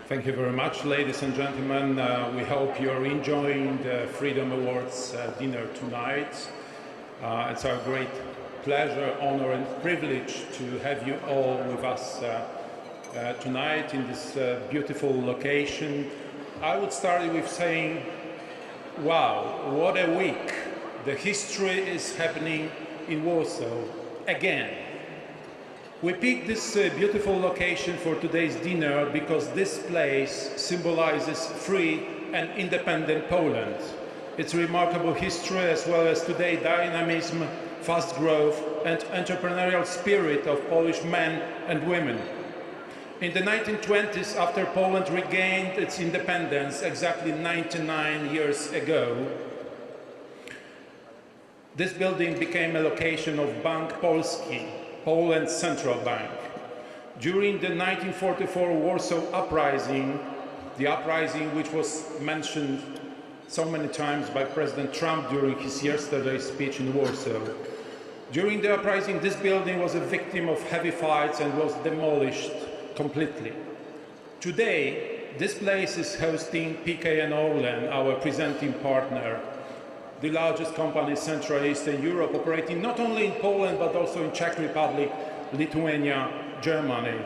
Thank you very much, ladies and gentlemen. We hope you're enjoying the Freedom Awards dinner tonight. It's our great pleasure, honor, and privilege to have you all with us tonight in this beautiful location. I would start with saying, wow, what a week. The history is happening in Warsaw again. We picked this beautiful location for today's dinner because this place symbolizes free and independent Poland. Its remarkable history, as well as today's dynamism, fast growth, and entrepreneurial spirit of Polish men and women. In the 1920s, after Poland regained its independence exactly 99 years ago, this building became a location of Bank Polski, Poland's central bank. During the 1944 Warsaw Uprising, the uprising which was mentioned so many times by President Trump during his yesterday's speech in Warsaw, during the uprising, this building was a victim of heavy fights and was demolished completely. Today, this place is hosting PKN Orlen, our presenting partner, the largest company in Central and Eastern Europe, operating not only in Poland but also in Czech Republic, Lithuania, Germany.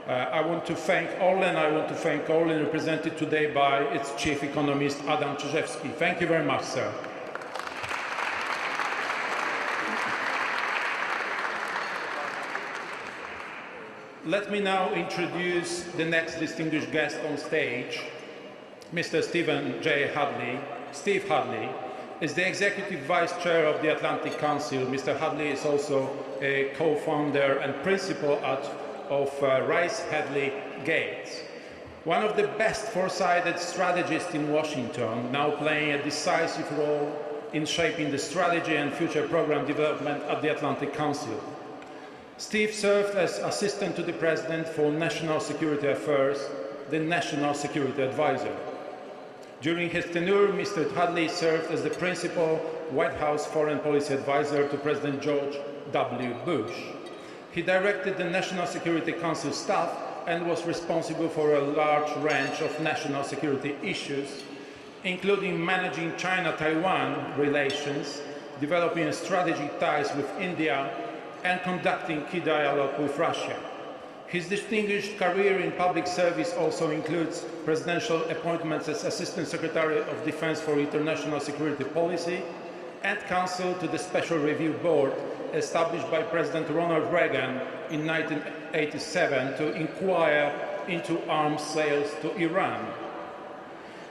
I want to thank Orlen, represented today by its chief economist, Adam Czyżewski. Thank you very much, sir. Let me now introduce the next distinguished guest on stage, Mr. Stephen J. Hadley. Steve Hadley is the Executive Vice Chair of the Atlantic Council. Mr. Hadley is also a co-founder and principal of Rice Hadley Gates, one of the best foresighted strategists in Washington, now playing a decisive role in shaping the strategy and future program development at the Atlantic Council. Steve served as Assistant to the President for National Security Affairs, the National Security Advisor. During his tenure, Mr. Hadley served as the principal White House Foreign Policy Advisor to President George W. Bush. He directed the National Security Council staff and was responsible for a large range of national security issues, including managing China-Taiwan relations, developing strategic ties with India, and conducting key dialogue with Russia. His distinguished career in public service also includes presidential appointments as Assistant Secretary of Defense for International Security Policy and counsel to the Special Review Board established by President Ronald Reagan in 1987 to inquire into arms sales to Iran.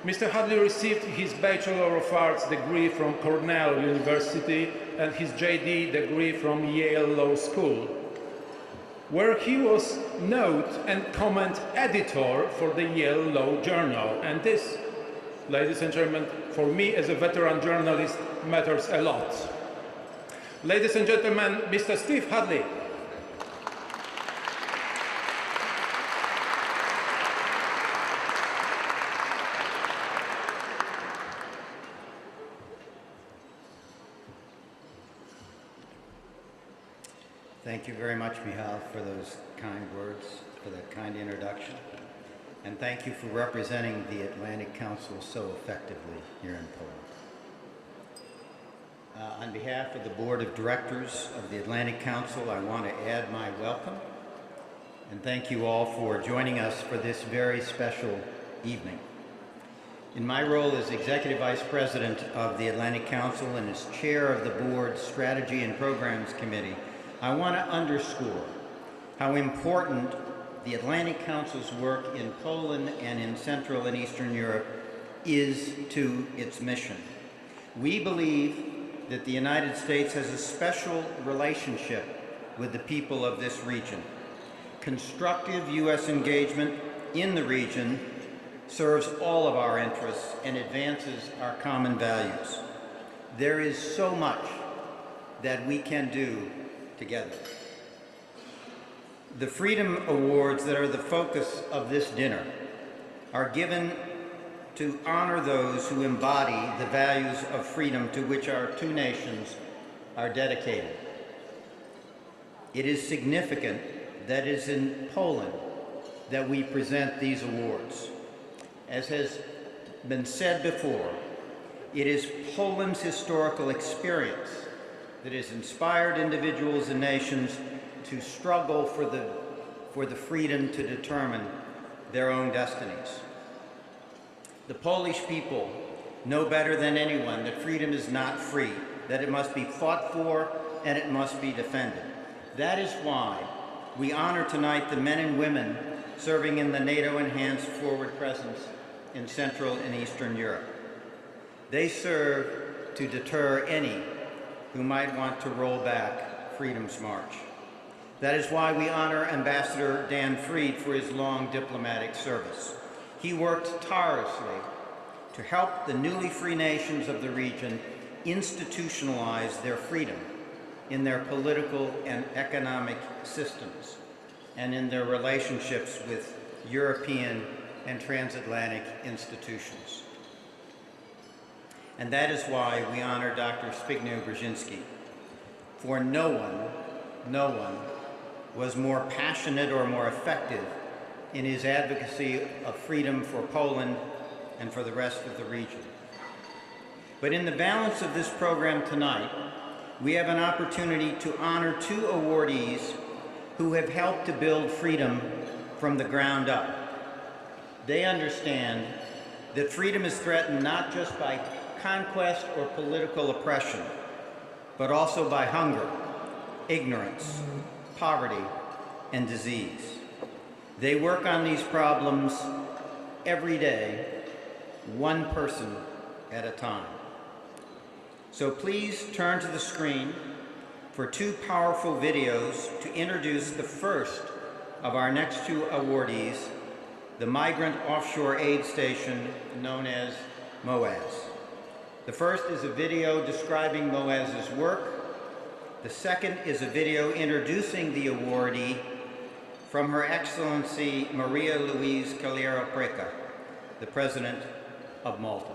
Mr. Hadley received his Bachelor of Arts degree from Cornell University and his JD degree from Yale Law School, where he was note and comment editor for the Yale Law Journal. And this, ladies and gentlemen, for me as a veteran journalist, matters a lot. Ladies and gentlemen, Mr. Steve Hadley. Thank you very much, Michal, for those kind words, for that kind introduction. And thank you for representing the Atlantic Council so effectively here in Poland. On behalf of the Board of Directors of the Atlantic Council, I want to add my welcome and thank you all for joining us for this very special evening. In my role as Executive Vice President of the Atlantic Council and as Chair of the Board's Strategy and Programs Committee, I want to underscore how important the Atlantic Council's work in Poland and in Central and Eastern Europe is to its mission. We believe that the United States has a special relationship with the people of this region. Constructive U.S. engagement in the region serves all of our interests and advances our common values. There is so much that we can do together. The Freedom Awards that are the focus of this dinner are given to honor those who embody the values of freedom to which our two nations are dedicated. It is significant that it is in Poland that we present these awards. As has been said before, it is Poland's historical experience that has inspired individuals and nations to struggle for the freedom to determine their own destinies. The Polish people know better than anyone that freedom is not free, that it must be fought for and it must be defended. That is why we honor tonight the men and women serving in the NATO-enhanced forward presence in Central and Eastern Europe. They serve to deter any who might want to roll back freedom's march. That is why we honor Ambassador Dan Fried for his long diplomatic service. He worked tirelessly to help the newly free nations of the region institutionalize their freedom in their political and economic systems and in their relationships with European and transatlantic institutions. And that is why we honor Dr. Zbigniew Brzezinski, for no one was more passionate or more effective in his advocacy of freedom for Poland and for the rest of the region. But in the balance of this program tonight, we have an opportunity to honor two awardees who have helped to build freedom from the ground up. They understand that freedom is threatened not just by conquest or political oppression, but also by hunger, ignorance, poverty, and disease. They work on these problems every day, one person at a time. So please turn to the screen for two powerful videos to introduce the first of our next two awardees, the Migrant Offshore Aid Station known as MOAS. The first is a video describing MOAS's work. The second is a video introducing the awardee from Her Excellency Maria Louise Calero-Preca, the President of Malta.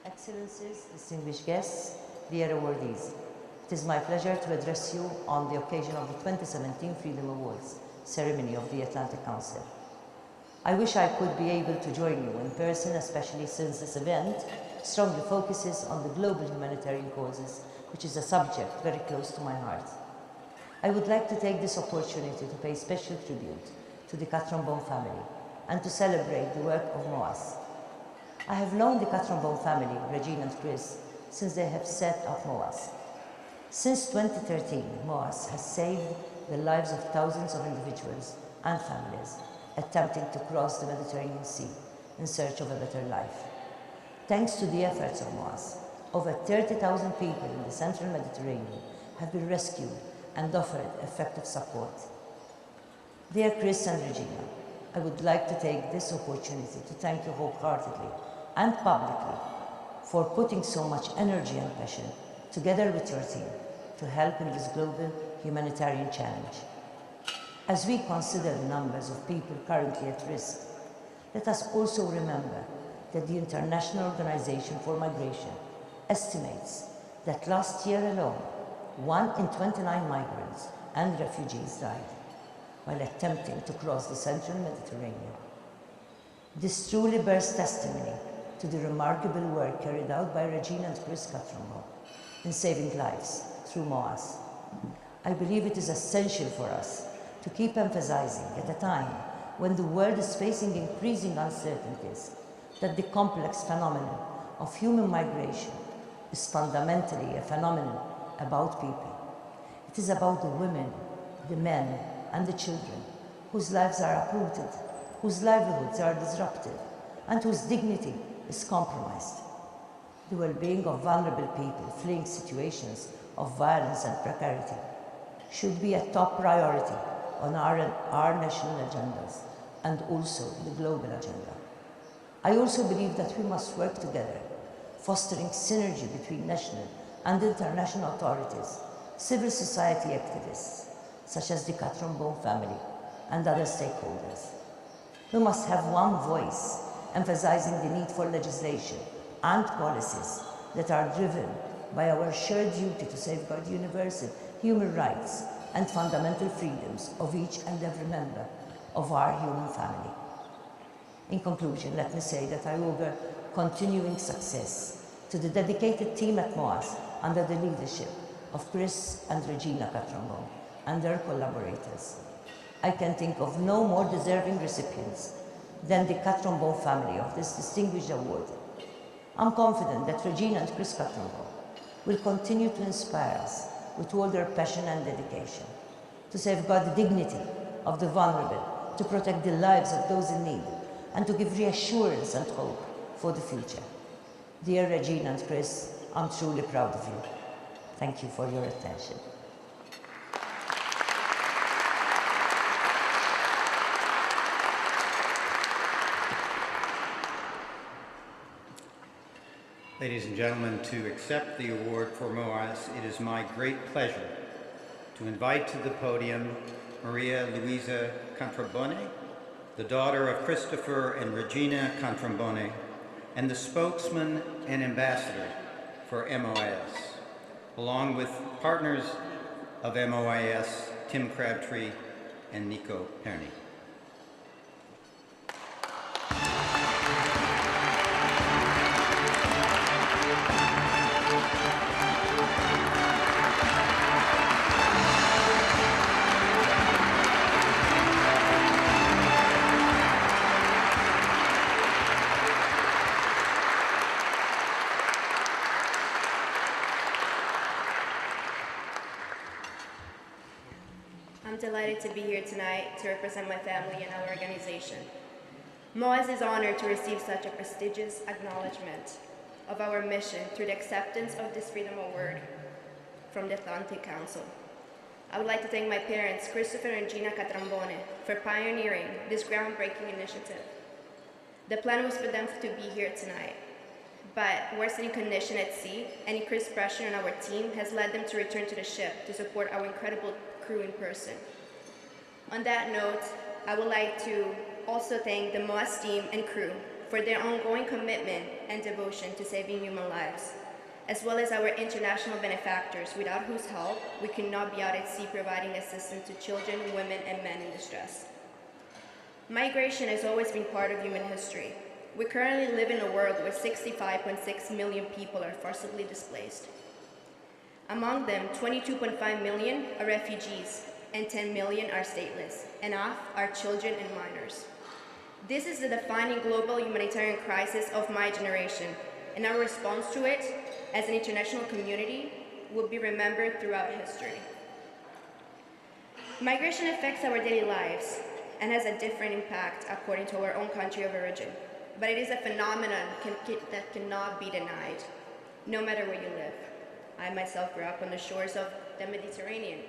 Excellencies, distinguished guests, dear awardees, it is my pleasure to address you on the occasion of the 2017 Freedom Awards ceremony of the Atlantic Council. I wish I could be able to join you in person, especially since this event strongly focuses on the global humanitarian causes, which is a subject very close to my heart. I would like to take this opportunity to pay special tribute to the Katronbaum family and to celebrate the work of MOAS. I have known the Katronbaum family, Regine and Chris, since they have set up MOAS. Since 2013, MOAS has saved the lives of thousands of individuals and families attempting to cross the Mediterranean Sea in search of a better life. Thanks to the efforts of MOAS, over 30,000 people in the central Mediterranean have been rescued and offered effective support. Dear Chris and Regina, I would like to take this opportunity to thank you wholeheartedly and publicly for putting so much energy and passion together with your team, to help in this global humanitarian challenge. As we consider the numbers of people currently at risk, let us also remember that the International Organization for Migration estimates that last year alone, 1 in 29 migrants and refugees died while attempting to cross the central Mediterranean. This truly bears testimony to the remarkable work carried out by Regina and Chris Cattrombo in saving lives through MOAS. I believe it is essential for us to keep emphasizing at a time when the world is facing increasing uncertainties that the complex phenomenon of human migration is fundamentally a phenomenon about people. It is about the women, the men, and the children whose lives are uprooted, whose livelihoods are disrupted, and whose dignity is compromised. The well-being of vulnerable people fleeing situations of violence and precarity should be a top priority on our national agendas and also the global agenda. I also believe that we must work together, fostering synergy between national and international authorities, civil society activists, such as the Cattrombo family and other stakeholders. We must have one voice, emphasizing the need for legislation and policies that are driven by our shared duty to safeguard universal human rights and fundamental freedoms of each and every member of our human family. In conclusion, let me say that I augur continuing success to the dedicated team at MOAS under the leadership of Chris and Regina Cattrombo and their collaborators. I can think of no more deserving recipients than the Cattrombo family of this distinguished award. I'm confident that Regina and Chris Cattrombo will continue to inspire us with all their passion and dedication to safeguard the dignity of the vulnerable, to protect the lives of those in need, and to give reassurance and hope for the future. Dear Regina and Chris, I'm truly proud of you. Thank you for your attention. Ladies and gentlemen, to accept the award for MOAS, it is my great pleasure to invite to the podium Maria Luisa Contrombone, the daughter of Christopher and Regina Contrombone, and the spokesman and ambassador for MOAS, along with partners of MOAS, Tim Crabtree and Nico Perny. I'm delighted to be here tonight to represent my family and our organization. MOAS is honored to receive such a prestigious acknowledgement of our mission through the acceptance of this Freedom Award from the Atlantic Council. I would like to thank my parents, Christopher and Gina Cattrambone, for pioneering this groundbreaking initiative. The plan was for them to be here tonight, but worsening condition at sea and increased pressure on our team has led them to return to the ship to support our incredible crew in person. On that note, I would like to also thank the MOAS team and crew for their ongoing commitment and devotion to saving human lives, as well as our international benefactors, without whose help we could not be out at sea providing assistance to children, women, and men in distress. Migration has always been part of human history. We currently live in a world where 65.6 million people are forcibly displaced. Among them, 22.5 million are refugees and 10 million are stateless, and half are children and minors. This is the defining global humanitarian crisis of my generation, and our response to it as an international community will be remembered throughout history. Migration affects our daily lives and has a different impact according to our own country of origin, but it is a phenomenon that cannot be denied, no matter where you live. I myself grew up on the shores of the Mediterranean.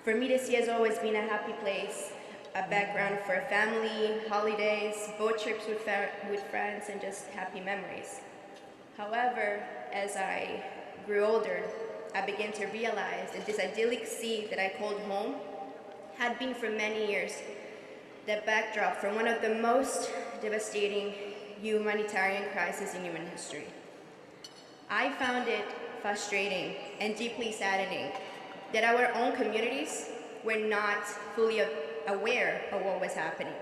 For me, the sea has always been a happy place, a background for family, holidays, boat trips with friends, and just happy memories. However, as I grew older, I began to realize that this idyllic sea that I called home had been for many years the backdrop for one of the most devastating humanitarian crises in human history. I found it frustrating and deeply saddening that our own communities were not fully aware of what was happening,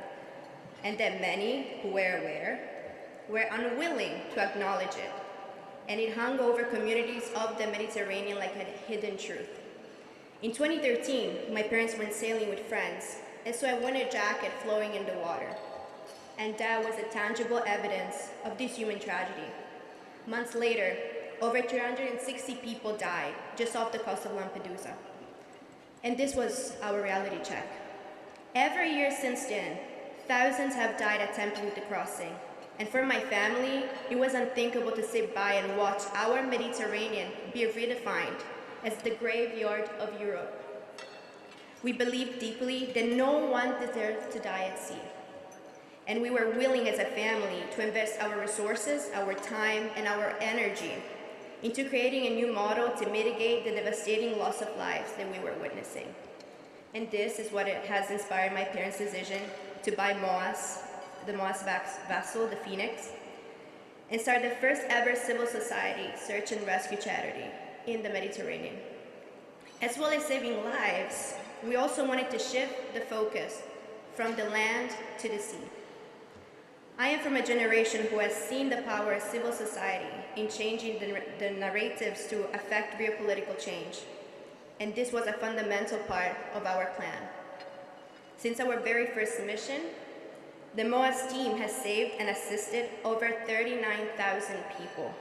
and that many who were aware were unwilling to acknowledge it, and it hung over communities of the Mediterranean like a hidden truth. In 2013, my parents went sailing with friends, and so I won a jacket flowing in the water, and that was a tangible evidence of this human tragedy. Months later, over 360 people died just off the coast of Lampedusa. And this was our reality check. Every year since then, thousands have died attempting the crossing. And for my family, it was unthinkable to sit by and watch our Mediterranean be redefined as the graveyard of Europe. We believed deeply that no one deserved to die at sea. And we were willing as a family to invest our resources, our time, and our energy into creating a new model to mitigate the devastating loss of lives that we were witnessing. And this is what has inspired my parents' decision to buy MOAS, the MOAS vessel, the Phoenix, and start the first ever civil society search and rescue charity in the Mediterranean. As well as saving lives, we also wanted to shift the focus from the land to the sea. I am from a generation who has seen the power of civil society in changing the narratives to affect real political change. And this was a fundamental part of our plan. Since our very first mission, the MOAS team has saved and assisted over 39,000 people.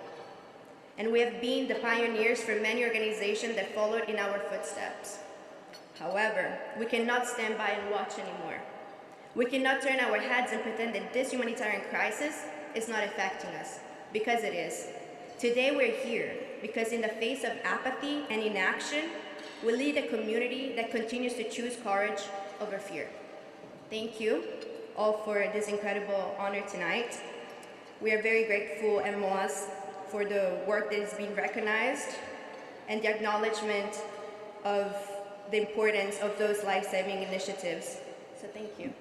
And we have been the pioneers for many organizations that followed in our footsteps. However, we cannot stand by and watch anymore. We cannot turn our heads and pretend that this humanitarian crisis is not affecting us, because it is. Today we're here because in the face of apathy and inaction, we lead a community that continues to choose courage over fear. Thank you all for this incredible honor tonight. We are very grateful at MOAS for the work that is being recognized and the acknowledgement of the importance of those life-saving initiatives. So thank you.